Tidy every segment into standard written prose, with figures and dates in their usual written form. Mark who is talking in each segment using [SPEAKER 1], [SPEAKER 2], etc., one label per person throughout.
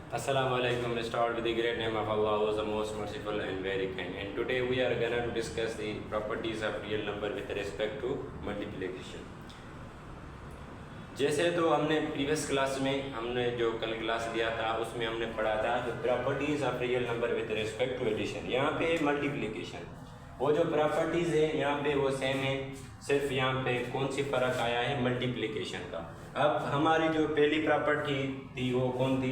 [SPEAKER 1] Assalamualaikum. Let's start with the great name of Allah, who is the most merciful and very kind. And today we are gonna to discuss the properties of real number with respect to multiplication. जैसे तो हमने previous class में हमने जो कल class लिया था उसमें हमने पढ़ा था properties of real number with respect to addition. यहाँ पे मल्टीप्लिकेशन, वो जो प्रॉपर्टीज़ है यहाँ पे वो सेम है, सिर्फ यहाँ पे कौन सी फ़र्क आया है मल्टीप्लिकेशन का। अब हमारी जो पहली प्रॉपर्टी थी वो कौन थी?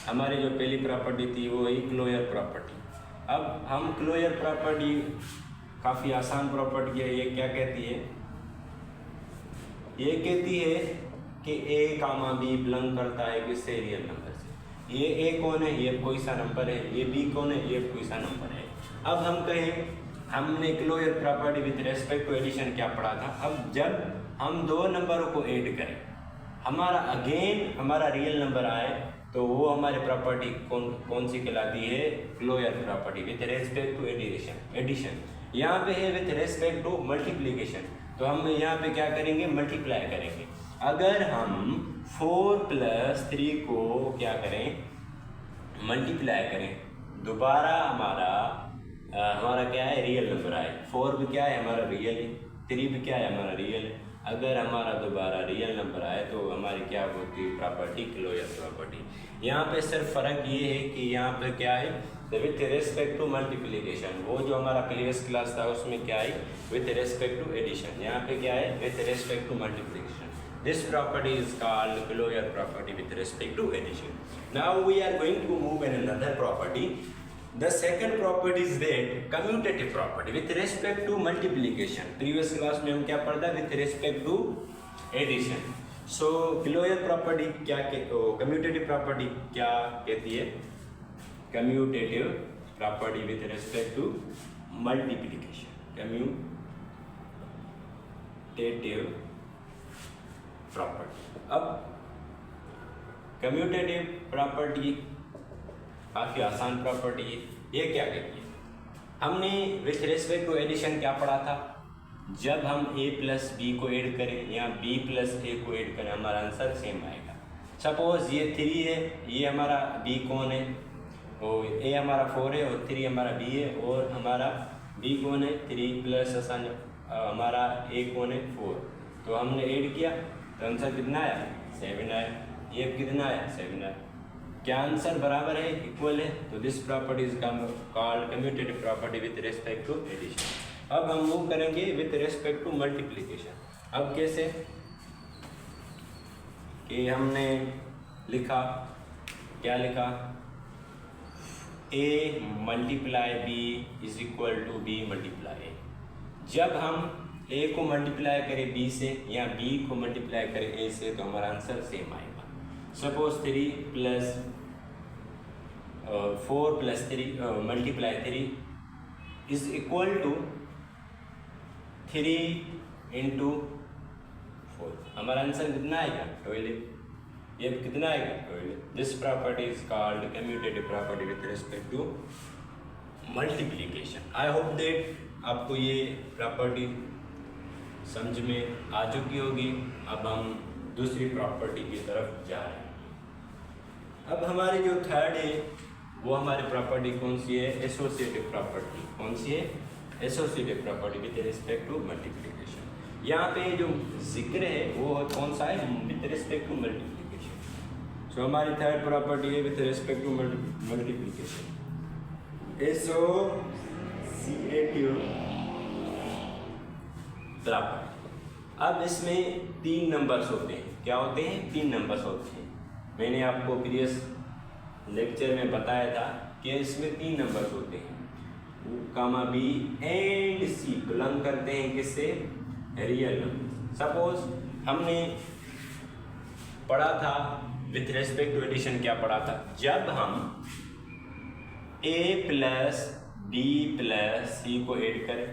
[SPEAKER 1] हमारी जो पहली प्रॉपर्टी थी वो ही क्लोजर प्रॉपर्टी। अब हम क्लोजर प्रॉपर्टी काफ़ी आसान प्रॉपर्टी है। ये क्या कहती है? ये कहती है कि ए कामा बी बिलोंग करता है किससे? रियल नंबर से। ये ए कौन है? ये कोई सा नंबर है। ये बी कौन है? ये कोई सा नंबर है। अब हम कहें हमने closure property with respect to addition क्या पढ़ा था? अब जब हम दो नंबरों को ऐड करें, हमारा रियल नंबर आए तो वो हमारी प्रॉपर्टी कौन सी कहलाती है? Closure property with respect to addition. यहाँ पे है विद रेस्पेक्ट टू मल्टीप्लिकेशन, तो हम यहाँ पे क्या करेंगे? मल्टीप्लाई करेंगे। अगर हम 4 + 3 को क्या करें? मल्टीप्लाई करें, दोबारा हमारा क्या है? रियल नंबर आए। 4 भी क्या है? हमारा रियल है। 3 भी क्या है? हमारा रियल है। अगर हमारा दोबारा रियल नंबर आए तो हमारी क्या होती है? Property closure property. यहाँ पे सिर्फ फ़र्क ये है कि यहाँ पे क्या है? With respect to multiplication. वो जो हमारा प्रीवियस क्लास था उसमें क्या है? With respect to addition. यहाँ पे क्या है? With respect to multiplication. This property is called closure property with respect to addition. Now we are going to move in another property. The second property is that commutative property with respect to multiplication. Previous class में हम क्या पढ़ा? With respect to addition. So closure property क्या commutative property क्या कहती है? Commutative property with respect to multiplication. Commutative property. अब commutative property काफ़ी आसान प्रॉपर्टी है। ये क्या कहती है? हमने विथ रिस्पेक्ट टू एडिशन क्या पढ़ा था? जब हम a + b को ऐड करें या b + a को ऐड करें, हमारा आंसर सेम आएगा। सपोज ये 3 है, ये हमारा b कौन है? और a हमारा 4 है और 3 हमारा b है, और हमारा b कौन है? 3 प्लस हमारा a कौन है? 4। तो हमने ऐड किया तो आंसर कितना आया? 7 आया। ये कितना आया? 7 आया। क्या आंसर बराबर है? इक्वल है। तो this property is called commutative property with respect to addition. अब हम मूव करेंगे विथ रेस्पेक्ट टू मल्टीप्लिकेशन। अब कैसे? कि हमने लिखा, क्या लिखा? a multiply b is equal to b multiply a। जब हम a को मल्टीप्लाई करें b से या b को मल्टीप्लाई करें a से तो हमारा आंसर सेम आएगा। Suppose 3 + 4 + 3 multiply 3 is equal to 3 × 4। हमारा आंसर कितना आएगा? 12। ये कितना आएगा? 12। This property is called commutative property with respect to multiplication. I hope that आपको ये प्रॉपर्टी समझ में आ चुकी होगी। अब हम दूसरी प्रॉपर्टी की तरफ जा रहे हैं। अब हमारी जो थर्ड है वो हमारी प्रॉपर्टी कौन सी है? Associative property. कौन सी है? Associative property with respect to multiplication. यहाँ पे जो जिक्र है वो कौन सा है? With respect to multiplication. So हमारी थर्ड प्रॉपर्टी है with respect to multiplication, associative property. अब इसमें 3 नंबर्स होते हैं। क्या होते हैं? 3 नंबर्स होते हैं। मैंने आपको प्रीवियस लेक्चर में बताया था कि इसमें 3 नंबर्स होते हैं। कामा बी एंड सी बिलोंग करते हैं किससे? Real number. सपोज हमने पढ़ा था विथ रेस्पेक्ट टू एडिशन, क्या पढ़ा था? जब हम a + b + c को ऐड करें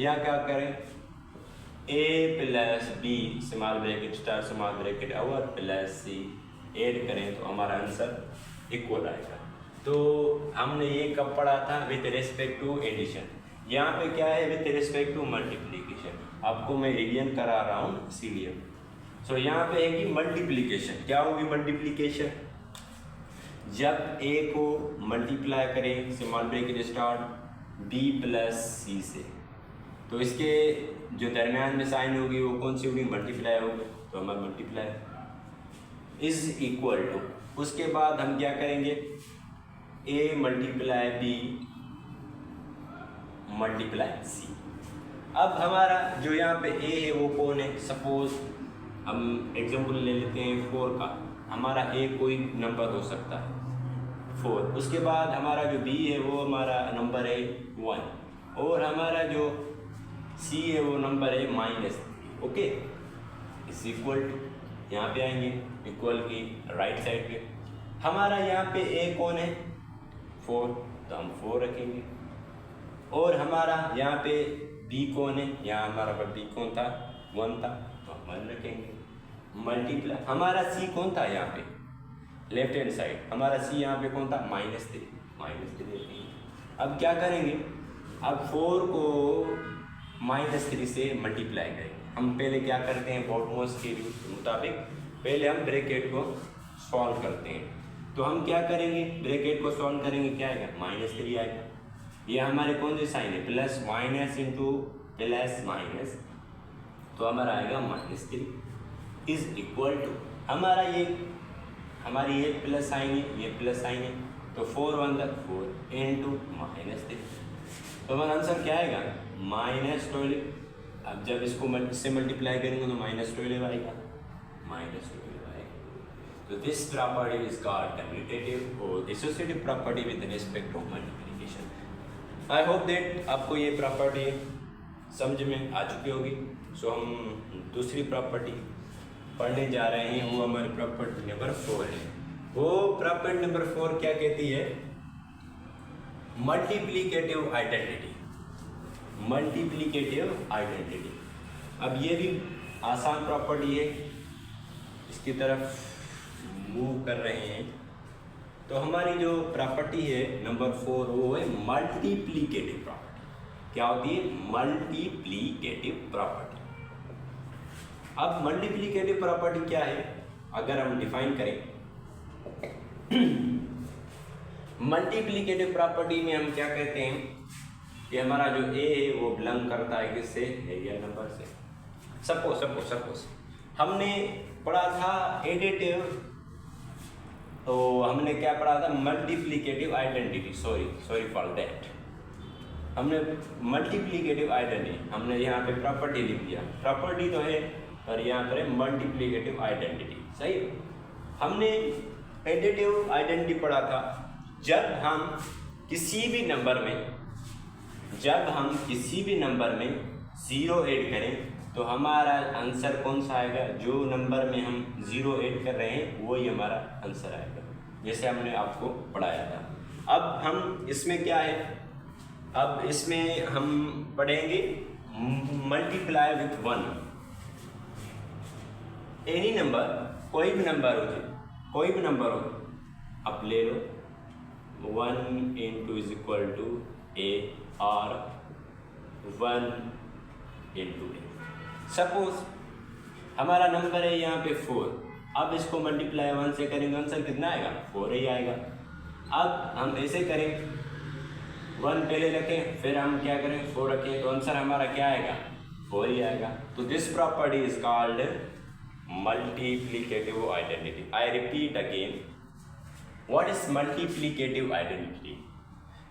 [SPEAKER 1] या क्या करें? a + b small bracket star small bracket और प्लस c ऐड करें तो हमारा आंसर इक्वल आएगा। तो हमने ये कब पढ़ा था? With respect to addition. यहाँ पे क्या है? With respect to multiplication. आपको मैं रिवीजन करा रहा हूँ इसीलिए। सो यहाँ पे है कि मल्टीप्लिकेशन क्या होगी? मल्टीप्लिकेशन जब ए को मल्टीप्लाई करें small bracket start B plus C से, तो इसके जो दरमियान में साइन होगी वो कौन सी होगी, मल्टीप्लाई होगी, तो हमारा मल्टीप्लाई इज इक्वल टू, उसके बाद हम क्या करेंगे, A multiply B multiply C. अब हमारा जो यहाँ पे ए है वो कौन है, सपोज हम एग्जांपल ले लेते हैं 4 का, हमारा ए कोई नंबर हो सकता है 4, उसके बाद हमारा जो बी है वो हमारा नंबर है 1, और हमारा जो सी है वो नंबर है -3। ओके, इस इक्वल टू यहाँ पे आएंगे, इक्वल की राइट साइड पे हमारा यहाँ पे ए कौन है 4, तो हम 4 रखेंगे, और हमारा यहाँ पे बी कौन है, यहाँ हमारा पर बी कौन था 1 था, तो हम 1 रखेंगे, मल्टीप्लाई हमारा सी कौन था यहाँ पे लेफ्ट हैंड साइड, हमारा सी यहाँ पे कौन था -3 रखेंगे। अब क्या करेंगे, अब 4 को -3 से मल्टीप्लाई करेंगे। हम पहले क्या करते हैं, बॉटमोस्ट के मुताबिक पहले हम ब्रैकेट को सॉल्व करते हैं, तो हम क्या करेंगे, ब्रैकेट को सॉल्व करेंगे, क्या आएगा -3 आएगा, ये हमारे कौन से साइन है, plus minus into plus minus, तो हमारा आएगा -3 इज इक्वल टू, हमारा ये हमारी ये प्लस साइन है, ये प्लस साइन है, तो 4 1 4 इंटू -3, तो हमारा आंसर क्या आएगा -12। अब जब इसको इससे मल्टीप्लाई करेंगे तो -12 आएगा, -12 आएगा। तो this property is called commutative और dissociative property with respect to multiplication. I hope that आपको ये प्रॉपर्टी समझ में आ चुकी होगी। सो हम दूसरी प्रॉपर्टी पढ़ने जा रहे हैं, वो हमारी प्रॉपर्टी नंबर 4 है। वो प्रॉपर्टी नंबर 4 क्या कहती है, मल्टीप्लिकेटिव आइडेंटिटी। मल्टीप्लिकेटिव आइडेंटिटी, अब ये भी आसान प्रॉपर्टी है, इसकी तरफ मूव कर रहे हैं। तो हमारी जो प्रॉपर्टी है नंबर 4 वो है मल्टीप्लिकेटिव प्रॉपर्टी। क्या होती है, मल्टीप्लिकेटिव प्रॉपर्टी। अब मल्टीप्लिकेटिव प्रॉपर्टी क्या है, अगर हम डिफाइन करें मल्टीप्लिकेटिव प्रॉपर्टी में हम क्या कहते हैं कि हमारा जो ए है वो बिलोंग करता है किससे, रियल नंबर से। सपोज हमने पढ़ा था एडिटिव, तो हमने क्या पढ़ा था, multiplicative identity, sorry for that, हमने मल्टीप्लिकेटिव आइडेंटिटी, हमने यहाँ पे प्रॉपर्टी लिख दिया, प्रॉपर्टी तो है और यहाँ पर है मल्टीप्लिकेटिव आइडेंटिटी। सही, हमने एडिटिव आइडेंटिटी पढ़ा था, जब हम किसी भी नंबर में 0 ऐड करें तो हमारा आंसर कौन सा आएगा, जो नंबर में हम 0 ऐड कर रहे हैं वही हमारा आंसर आएगा, जैसे हमने आपको पढ़ाया था। अब हम इसमें क्या है, अब इसमें हम पढ़ेंगे मल्टीप्लाई विथ 1। एनी नंबर, कोई भी नंबर हो, आप ले लो 1 इंटू इज इक्वल टू ए और 1 इंटू ए। सपोज हमारा नंबर है यहाँ पे 4, अब इसको मल्टीप्लाई 1 से करेंगे, आंसर कितना आएगा, 4 ही आएगा। अब हम ऐसे करें, 1 पहले रखें, फिर हम क्या करें 4 रखें, तो आंसर हमारा क्या आएगा, 4 ही आएगा। तो this property is called multiplicative identity. I repeat again, what is multiplicative identity?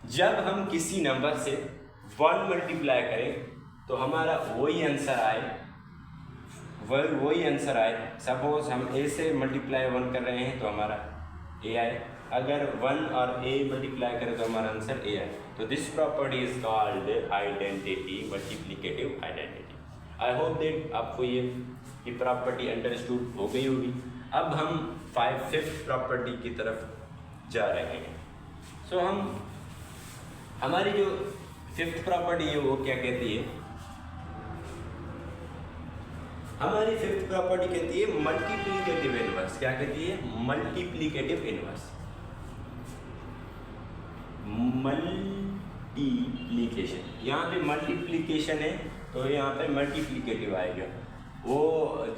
[SPEAKER 1] जब हम किसी नंबर से 1 मल्टीप्लाई करें तो हमारा वही आंसर आए, सपोज हम ए से मल्टीप्लाई 1 कर रहे हैं तो हमारा ए आए, अगर 1 और ए मल्टीप्लाई करें तो हमारा आंसर ए आए। तो this property is called identity, multiplicative identity. I hope that आपको ये प्रॉपर्टी अंडरस्टूड हो गई होगी। अब हम 5th प्रॉपर्टी की तरफ जा रहे हैं। सो हमारी जो 5th प्रॉपर्टी है वो क्या कहती है, हमारी 5th प्रॉपर्टी कहती है मल्टीप्लिकेटिव इनवर्स। क्या कहती है, मल्टीप्लिकेटिव इनवर्स। मल्टीप्लिकेशन, यहाँ पे मल्टीप्लिकेशन है तो यहाँ पे मल्टीप्लिकेटिव आएगा। वो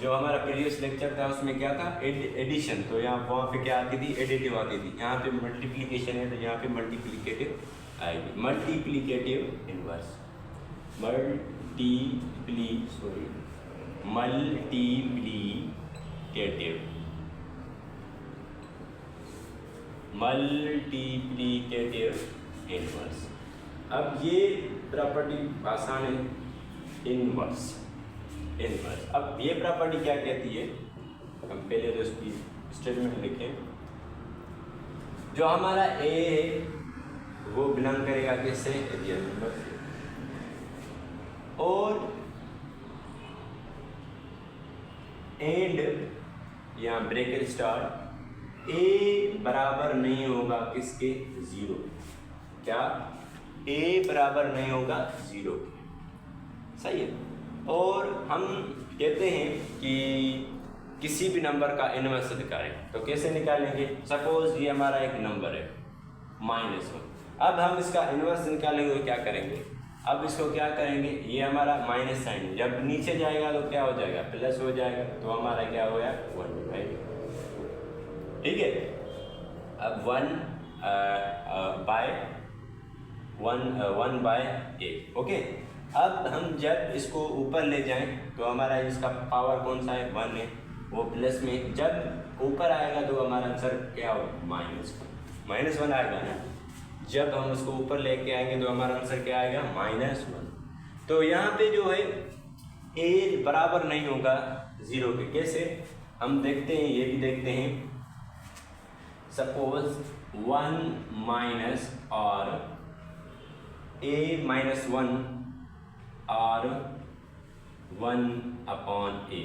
[SPEAKER 1] जो हमारा प्रीवियस लेक्चर था उसमें क्या था, एडिशन, तो यहाँ वहाँ पे क्या आती थी, एडिटिव आती थी। यहाँ पे मल्टीप्लिकेशन है तो यहाँ पे मल्टीप्लिकेटिव आएगी, मल्टीप्लिकेटिव इनवर्स, मल्टीप्लिकेटिव इनवर्स। अब ये प्रॉपर्टी आसान है, इनवर्स। अब ये प्रॉपर्टी क्या कहती है, हम पहले तो इसकी स्टेटमेंट लिखें। जो हमारा ए है वो बिलोंग करेगा किससे, रियल नंबर से, और एंड यहाँ ब्रैकेट स्टार्ट, ए बराबर नहीं होगा किसके, जीरो। क्या, ए बराबर नहीं होगा जीरो, सही है। और हम कहते हैं कि किसी भी नंबर का इनवर्स निकालें, तो कैसे निकालेंगे, सपोज ये हमारा एक नंबर है -1, अब हम इसका इनवर्स निकालेंगे तो क्या करेंगे, अब इसको क्या करेंगे, ये हमारा माइनस साइन जब नीचे जाएगा तो क्या हो जाएगा, प्लस हो जाएगा, तो हमारा क्या हो गया 1/, ठीक है। अब 1/8, ओके। अब हम जब इसको ऊपर ले जाएं तो हमारा इसका पावर कौन सा है, 1 है, वो प्लस में जब ऊपर आएगा तो हमारा आंसर क्या हो, -1 आएगा ना। जब हम उसको ऊपर लेके आएंगे तो हमारा आंसर क्या आएगा, -1। तो यहाँ पे जो है ए बराबर नहीं होगा जीरो के, कैसे हम देखते हैं, ये भी देखते हैं। सपोज 1 माइनस और a-1 और 1/a,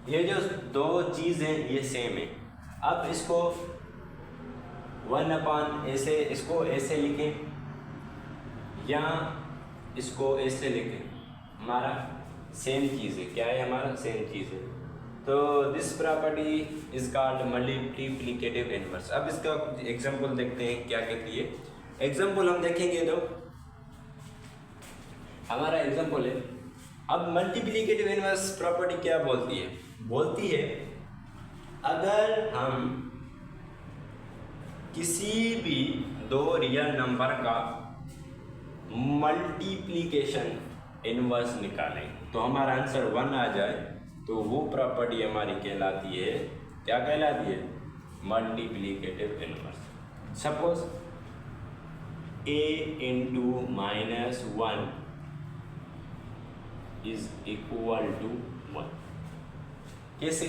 [SPEAKER 1] ये जो दो चीज़ हैं ये सेम है। अब इसको 1/a से, इसको ऐसे लिखें या इसको ऐसे लिखें, हमारा सेम चीज़ है, क्या है, हमारा सेम चीज़ है। तो this property is called multiplicative inverse. अब इसका एग्जांपल देखते हैं क्या कहती है। एग्जांपल हम देखेंगे तो हमारा एग्जांपल है, अब मल्टीप्लिकेटिव इनवर्स प्रॉपर्टी क्या बोलती है, बोलती है अगर हम किसी भी दो रियल नंबर का मल्टीप्लिकेशन इनवर्स निकालें तो हमारा आंसर 1 आ जाए, तो वो प्रॉपर्टी हमारी कहलाती है, क्या कहलाती है, multiplicative inverse. Suppose a into -1 is equal to 1, कैसे,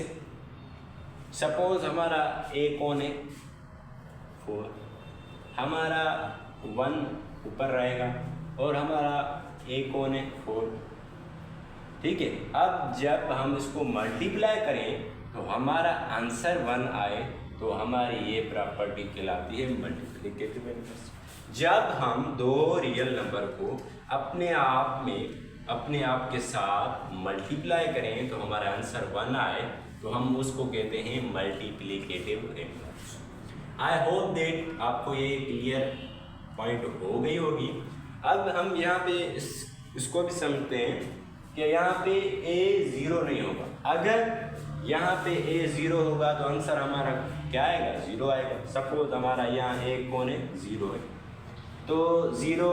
[SPEAKER 1] सपोज हमारा a कौन है, 4, हमारा 1 ऊपर रहेगा और हमारा a कौन है, 4, ठीक है। अब जब हम इसको मल्टीप्लाई करें तो हमारा आंसर 1 आए, तो हमारी ये प्रॉपर्टी कहलाती है मल्टीप्लिकेटिव इनवर्स। जब हम दो रियल नंबर को अपने आप के साथ मल्टीप्लाई करें तो हमारा आंसर 1 आए, तो हम उसको कहते हैं multiplicative inverse. I hope that आपको ये क्लियर पॉइंट हो गई होगी। अब हम यहाँ पे इसको भी समझते हैं कि यहाँ पे a 0 नहीं होगा। अगर यहाँ पे a 0 होगा तो आंसर हमारा क्या आएगा, 0 आएगा। सपोज हमारा यहाँ a कौन है, 0 है, तो 0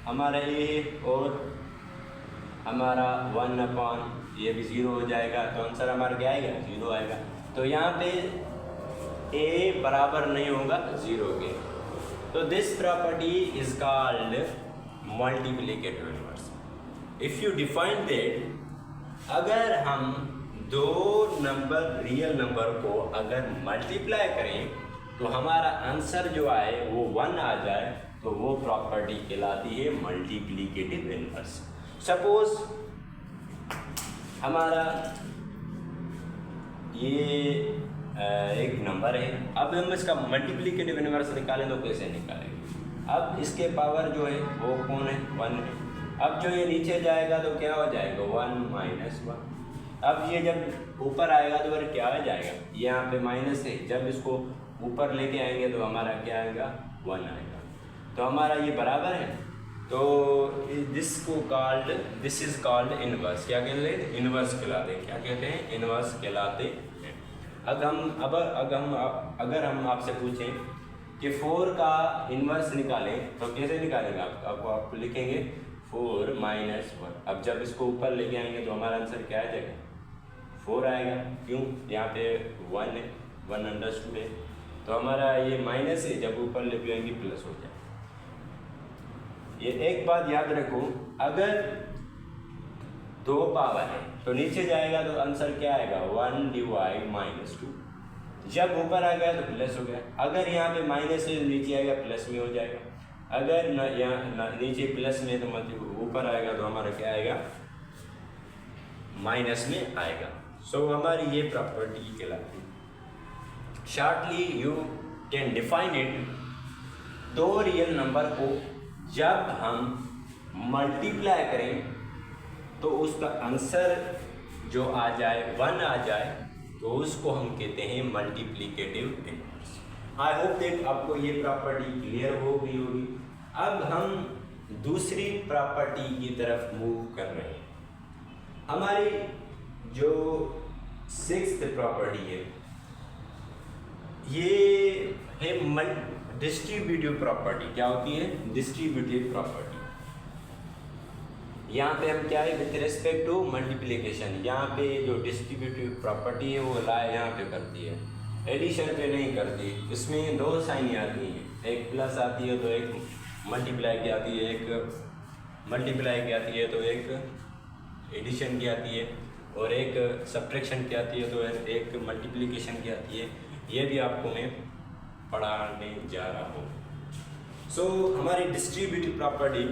[SPEAKER 1] हमारा a है और हमारा 1/, ये भी 0 हो जाएगा, तो आंसर हमारा क्या आएगा, 0 आएगा। तो यहाँ पे a बराबर नहीं होगा 0 के, तो this property is called multiplicative inverse. If you define that, अगर हम दो रियल नंबर को अगर मल्टीप्लाई करें तो हमारा आंसर जो आए वो 1 आ जाए, तो वो प्रॉपर्टी कहलाती है मल्टीप्लिकेटिव इनवर्स। सपोज हमारा ये एक नंबर है, अब हम इसका मल्टीप्लिकेटिव इनवर्स निकालें तो कैसे निकालेंगे। अब इसके पावर जो है वो कौन है, 1 है। अब जो ये नीचे जाएगा तो क्या हो जाएगा, 1 - 1। अब ये जब ऊपर आएगा तो फिर क्या आ जाएगा, यहाँ पे माइनस है, जब इसको ऊपर लेके आएंगे तो हमारा क्या आएगा, 1 आएगा। तो हमारा ये बराबर है, तो दिस इज कॉल्ड इनवर्स। क्या कहते हैं? इनवर्स कहलाते हैं। क्या कहते हैं? इनवर्स कहलाते हैं। अगर हम आपसे पूछें कि 4 का इनवर्स निकालें तो कैसे निकालेंगे आप लिखेंगे 4 माइनस 1। अब जब इसको ऊपर लेके आएंगे तो हमारा आंसर क्या आ जाएगा? 4 आएगा। क्यों? यहाँ पे 1 है, 1 अंडरस्टूड है, तो हमारा ये माइनस है, जब ऊपर लेके आएंगे प्लस हो जाएगा। ये एक बात याद रखो, अगर 2 पावर है तो नीचे जाएगा तो आंसर क्या आएगा? 1 डिवाइड -2। जब ऊपर आ गया तो प्लस हो गया। अगर यहाँ पे माइनस है तो नीचे आएगा प्लस में हो जाएगा। अगर यहाँ नीचे प्लस में तो मतलब ऊपर आएगा तो हमारा क्या आएगा? माइनस में आएगा। सो हमारी ये प्रॉपर्टी कहलाती है। Shortly you can define it, 2 real number को जब हम मल्टीप्लाई करें तो उसका आंसर जो आ जाए 1 आ जाए तो उसको हम कहते हैं multiplicative inverse. I hope that आपको ये प्रॉपर्टी क्लियर हो गई होगी। अब हम दूसरी प्रॉपर्टी की तरफ मूव कर रहे हैं। हमारी जो 6th प्रॉपर्टी है ये है डिस्ट्रीब्यूटिव प्रॉपर्टी। क्या होती है? Distributive property. यहाँ पे हम क्या है? विथ रिस्पेक्ट टू मल्टीप्लिकेशन, यहाँ पे जो डिस्ट्रीब्यूटिव प्रॉपर्टी है वो लाए यहाँ पे करती है, एडिशन पे नहीं करती। इसमें 2 साइन आती हैं, एक प्लस आती है तो एक मल्टीप्लाई की आती है, एक मल्टीप्लाई की आती है तो एक एडिशन की आती है, और एक सब्ट्रैक्शन की आती है तो एक मल्टीप्लिकेशन की आती है। ये भी आपको मैं पढ़ाने जा रहा हूँ। सो हमारी distributive property,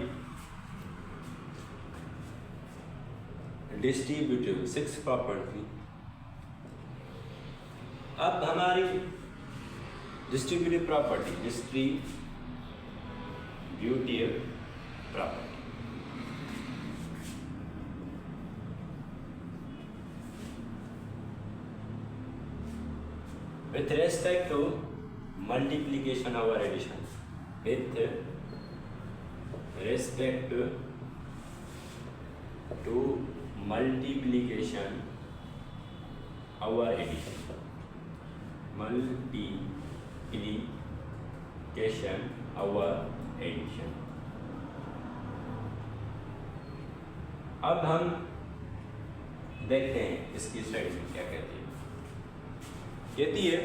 [SPEAKER 1] distributive 6th property. अब हमारी distributive property, distributive property, with respect to multiplication or addition, with respect to multiplication or addition, multiplication or addition। अब हम देखते हैं इसकी स्लाइड में क्या कहती है। कहती है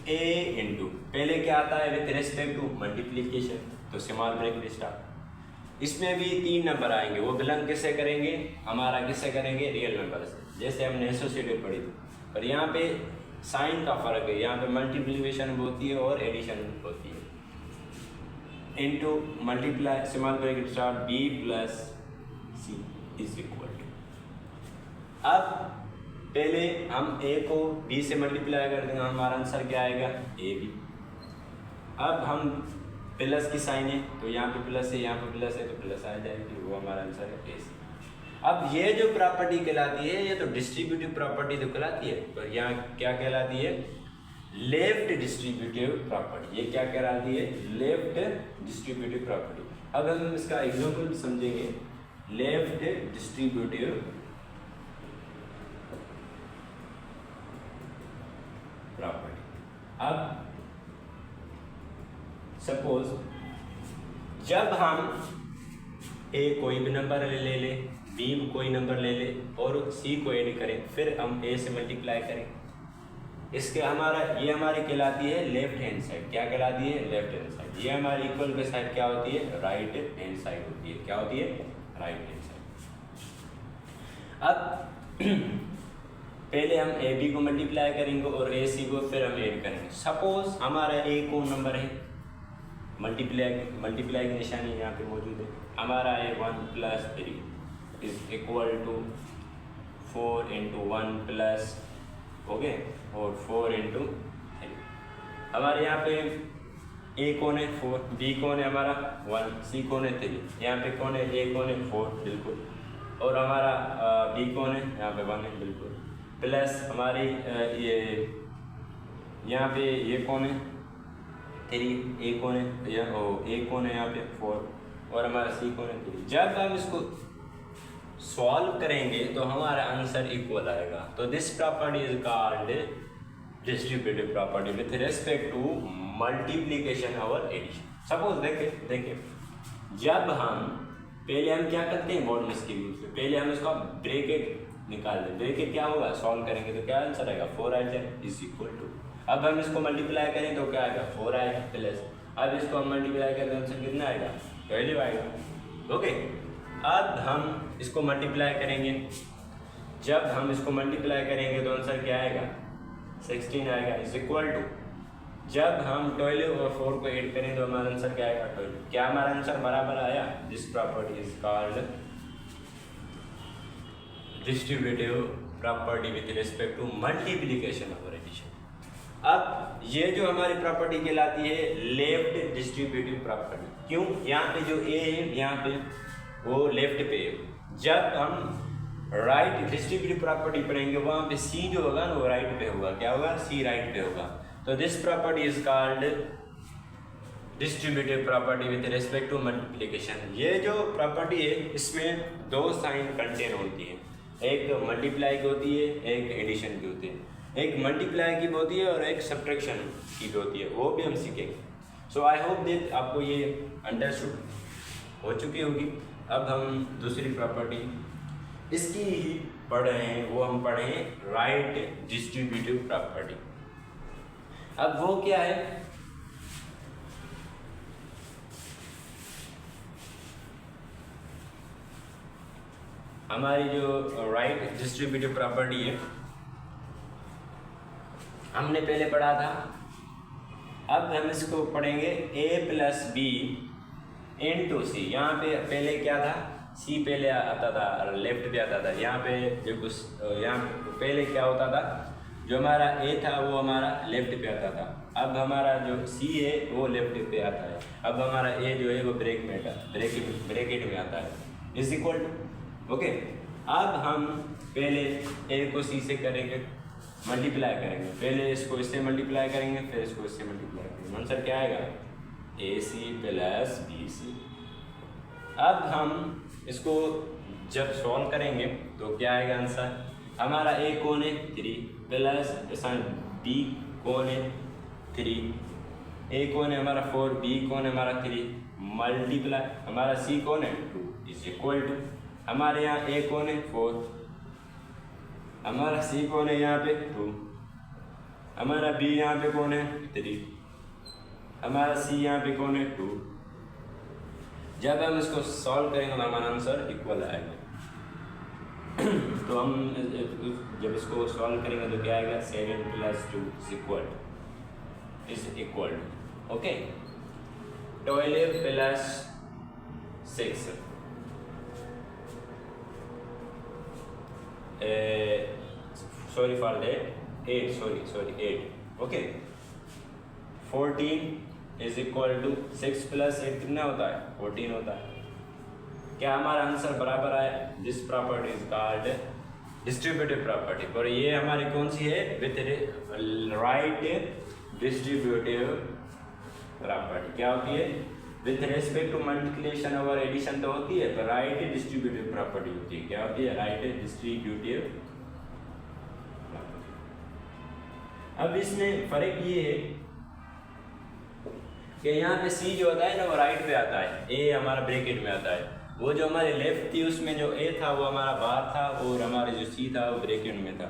[SPEAKER 1] a इंटू, पहले क्या आता है? विथ रेस्पेक्ट टू मल्टीप्लीकेशन, तो स्मॉल ब्रैकेट स्टार्ट। इसमें भी 3 नंबर आएंगे, वो बिलोंग किससे करेंगे? हमारा किससे करेंगे? रियल नंबर से, जैसे हमने एसोसिएटिव पढ़ी थी। पर यहाँ पे साइन का फर्क है, यहाँ पे मल्टीप्लीकेशन होती है और एडिशन होती है। Into multiply small bracket start b plus c is equal to. अब पहले हम a को b से मल्टीप्लाई कर देंगे, हमारा आंसर क्या आएगा? ab। अब हम प्लस की साइन है तो यहाँ पे प्लस है, यहाँ पे प्लस है तो प्लस आ जाएगी, वो हमारा आंसर है ac। अब ये जो प्रॉपर्टी कहलाती है ये तो डिस्ट्रीब्यूटिव प्रॉपर्टी तो कहलाती है, पर यहाँ क्या कहलाती है? Left distributive property. ये क्या कहलाती है? Left distributive property. अब हम इसका एग्जांपल समझेंगे, लेफ्ट डिस्ट्रीब्यूटिव प्रॉपर्टी। अब सपोज जब हम a कोई भी नंबर ले ले, b कोई नंबर ले ले और c को ऐड करें, फिर हम a से मल्टीप्लाई करें, इसके ये हमारी कहलाती है लेफ्ट हैंड साइड। क्या कहलाती है? Left hand side. ये हमारी इक्वल के साइड क्या होती है? राइट हैंड साइड होती है। क्या होती है? Right hand side. अब पहले हम ए बी को मल्टीप्लाई करेंगे और ए सी को फिर हम ऐड करेंगे। सपोज हमारा ए कौन नंबर है? मल्टीप्लाई की निशानी यहाँ पे मौजूद है। हमारा है 1 + 3 is equal to 4 × 1 plus, okay, और 4 × 3। हमारे यहाँ पे ए कौन है? 4, बी कौन है? हमारा 1, सी कौन है? 3। यहाँ पे कौन है? ए कौन है? 4, बिल्कुल। और हमारा बी कौन है? यहाँ पे 1 है, बिल्कुल। प्लस हमारी ये यहाँ पे ये कौन है? 3, ए कौन है, ए कौन है यहाँ पे 4 और हमारा सी कौन है 3। जब हम इसको सॉल्व करेंगे तो हमारा आंसर इक्वल आएगा। तो this property is called distributive property with respect to multiplication और एडिशन। सपोज देखिए जब हम पहले हम क्या करते हैं मॉडुलस के यूज से, पहले हम इसका ब्रैकेट निकाल दें। ब्रैकेट क्या होगा, सॉल्व करेंगे तो क्या आंसर आएगा 4i इज इक्वल टू। अब हम इसको मल्टीप्लाई करें तो क्या आएगा 4i प्लस, अब इसको हम मल्टीप्लाई करें तो आंसर कितना आएगा 12 आएगा। ओके, अब हम इसको मल्टीप्लाई करेंगे, जब हम इसको मल्टीप्लाई करेंगे तो आंसर क्या आएगा 16 आएगा इज इक्वल टू। जब हम 12 और 4 को ऐड करें तो हमारा आंसर क्या आएगा 12। क्या हमारा आंसर बराबर आया। This property is called distributive property with respect to multiplication और एडिशन। अब ये जो हमारी प्रॉपर्टी कहलाती है लेफ्ट डिस्ट्रीब्यूटिव प्रॉपर्टी। क्यों, यहाँ पे जो ए है यहाँ पे वो लेफ्ट पे है। जब हम राइट डिस्ट्रीब्यूटिव प्रॉपर्टी पढ़ेंगे वहाँ पे सी जो होगा ना वो राइट पे होगा। क्या होगा, सी राइट पे होगा। तो this property is called distributive property with respect to multiplication. ये जो प्रॉपर्टी है इसमें दो साइन कंटेन होती है, एक मल्टीप्लाई की होती है, एक एडिशन की होती है। एक मल्टीप्लाई की भी होती है और एक सब्ट्रैक्शन की भी होती है, वो भी हम सीखेंगे। सो आई होप दैट आपको ये अंडरस्टूड हो चुकी होगी। अब हम दूसरी प्रॉपर्टी इसकी ही पढ़ रहे हैं, वो हम पढ़े हैं राइट डिस्ट्रीब्यूटिव प्रॉपर्टी। अब वो क्या है, हमारी जो राइट डिस्ट्रीब्यूटिव प्रॉपर्टी है हमने पहले पढ़ा था। अब हम इसको पढ़ेंगे a प्लस बी इंटू सी। यहाँ पे पहले क्या था, सी पहले आता था और लेफ्ट पे आता था। यहाँ पे जो कुछ यहाँ पहले क्या होता था, जो हमारा ए था वो हमारा लेफ्ट पे आता था। अब हमारा जो सी है वो लेफ्ट पे आता है। अब हमारा ए जो है वो ब्रैकेट में आता है इज इक्वल टू। ओके, अब हम पहले ए को सी से करेंगे, मल्टीप्लाई करेंगे। पहले इसको इससे मल्टीप्लाई करेंगे, फिर इसको इससे मल्टीप्लाई करेंगे। आंसर क्या आएगा ए सी प्लस बी सी। अब हम इसको जब सॉल्व करेंगे तो क्या आएगा आंसर, हमारा ए कौन है 3 प्लस बी कौन है 3, ए कौन है हमारा 4, बी कौन है हमारा 3, मल्टीप्लाई हमारा सी कौन है 2 इज इक्वल टू। हमारे यहाँ ए कौन है 4, हमारा सी कौन है यहाँ पे 2, हमारा बी यहाँ पे कौन है 3, हमारा सी यहाँ पे कौन है 2। जब हम इसको सॉल्व करेंगे तो हमारा आंसर इक्वल आएगा। तो हम जब इसको सॉल्व करेंगे तो क्या आएगा 7 plus 2 is equal okay 12 plus 6 sorry for that 8 okay 14 is equal to 6 plus 8 कितना होता है 14 होता है। क्या हमारा आंसर बराबर आया। This property is called distributive property. और ये हमारी कौन सी है विथ राइट डिस्ट्रीब्यूटिव प्रॉपर्टी। क्या होती है विथ रेस्पेक्ट टू मल्टीप्लिकेशन और एडिशन तो होती है, पर राइट डिस्ट्रीब्यूटिव प्रॉपर्टी होती है। क्या होती है राइट डिस्ट्रीब्यूटिव प्रॉपर्टी। अब इसमें फर्क ये है कि यहाँ पे सी जो होता है ना वो राइट पे आता है, ए हमारा ब्रैकेट में आता है। वो जो हमारे लेफ्ट थी उसमें जो ए था वो हमारा बाहर था और हमारे जो सी था वो ब्रैकेट में था।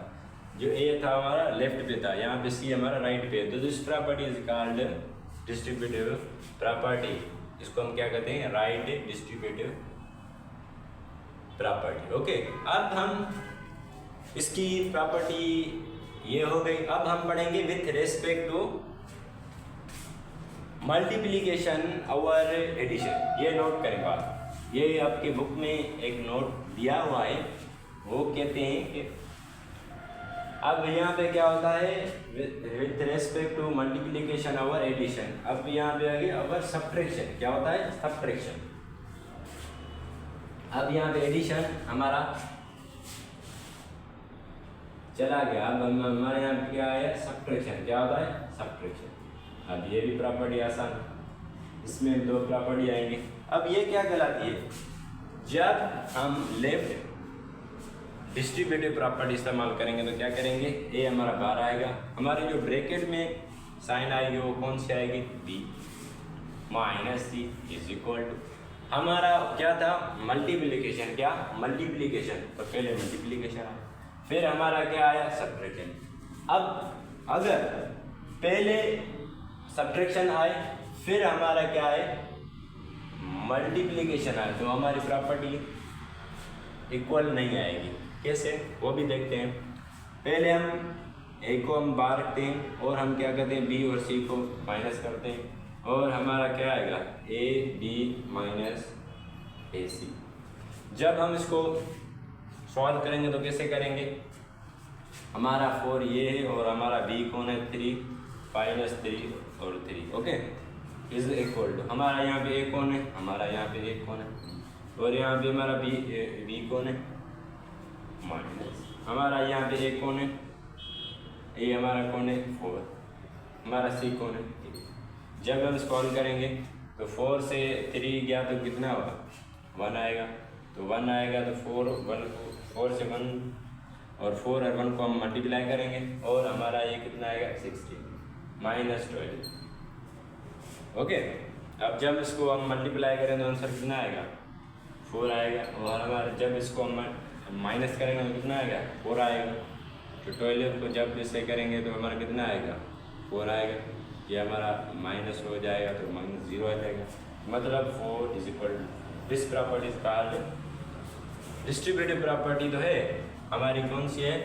[SPEAKER 1] जो ए था हमारा लेफ्ट पे था, यहाँ पे सी हमारा राइट पे है। तो this property is called distributive property. इसको हम क्या कहते हैं राइट डिस्ट्रीब्यूटिव प्रॉपर्टी। ओके, अब हम इसकी प्रॉपर्टी ये हो गई। अब हम पढ़ेंगे विथ रेस्पेक्ट टू मल्टीप्लिकेशन और एडिशन। ये नोट करें बात, ये आपके बुक में एक नोट दिया हुआ है। वो कहते हैं कि अब यहाँ पे क्या होता है विथ रेस्पेक्ट टू मल्टीप्लिकेशन और एडिशन। अब यहाँ पे आगे और सब्ट्रैक्शन। क्या होता है सब्ट्रैक्शन। अब यहाँ पे एडिशन हमारा चला गया। अब हमारे यहाँ पे क्या है सब्ट्रैक्शन। क्या होता है सब्ट्रैक्शन। अब ये भी प्रॉपर्टी आसान, इसमें 2 प्रॉपर्टी आएंगे। अब ये क्या कहलाती है, जब हम लेफ्ट डिस्ट्रीब्यूटिव प्रॉपर्टी इस्तेमाल करेंगे तो क्या करेंगे, ए हमारा बाहर आएगा, हमारे जो ब्रैकेट में साइन आएगी वो कौन सी आएगी, b minus c is equal to, हमारा क्या था मल्टीप्लिकेशन, क्या मल्टीप्लिकेशन, तो पहले मल्टीप्लिकेशन आया, फिर हमारा क्या आया सब्ट्रैक्शन। अब अगर पहले सब्ट्रैक्शन आए फिर हमारा क्या है मल्टीप्लिकेशन आए, तो हमारी प्रॉपर्टी इक्वल नहीं आएगी। कैसे, वो भी देखते हैं। पहले हम ए को हम बाहर रखते हैं और हम क्या करते हैं, बी और सी को माइनस करते हैं, और हमारा क्या आएगा, ए बी माइनस ए सी। जब हम इसको सॉल्व करेंगे तो कैसे करेंगे, हमारा 4 ये है और हमारा बी कौन है 3 माइनस 3 और 3, ओके इज इक्वल टू, हमारा यहाँ पे ए कौन है, हमारा यहाँ पे ए कौन है, और यहाँ पे हमारा बी कौन है माइनस, हमारा यहाँ पे ए कौन है, ए हमारा कौन है 4, हमारा सी कौन है 3। जब हम सॉल्व करेंगे तो 4 से 3 गया तो कितना होगा 1 आएगा, तो 1 आएगा तो 4 से 1 और 4 और 1 को हम मल्टीप्लाई करेंगे और हमारा ये कितना आएगा 16 माइनस 12, ओके। अब जब इसको हम मल्टीप्लाई करें तो आंसर कितना आएगा 4 आएगा, और हमारा जब इसको हम माइनस करेंगे तो कितना आएगा 4 आएगा, तो 12 को जब इसे करेंगे तो हमारा कितना आएगा 4 आएगा, ये हमारा माइनस हो जाएगा तो माइनस 0 आ जाएगा, मतलब 4 is equal to this property is called distributive property. तो है हमारी कौन सी है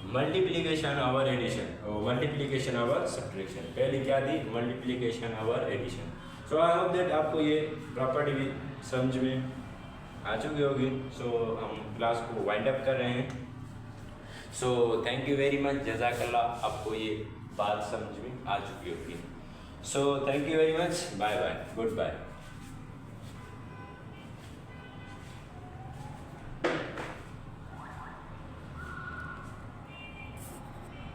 [SPEAKER 1] multiplication over addition, multiplication over subtraction, पहले क्या थी multiplication over addition. So I hope that आपको ये प्रॉपर्टी भी समझ में आ चुकी होगी। सो हम क्लास को वाइंड अप कर रहे हैं। So thank you very much, जज़ाकल्लाह, आपको ये बात समझ में आ चुकी होगी। So thank you very much, bye bye, good bye.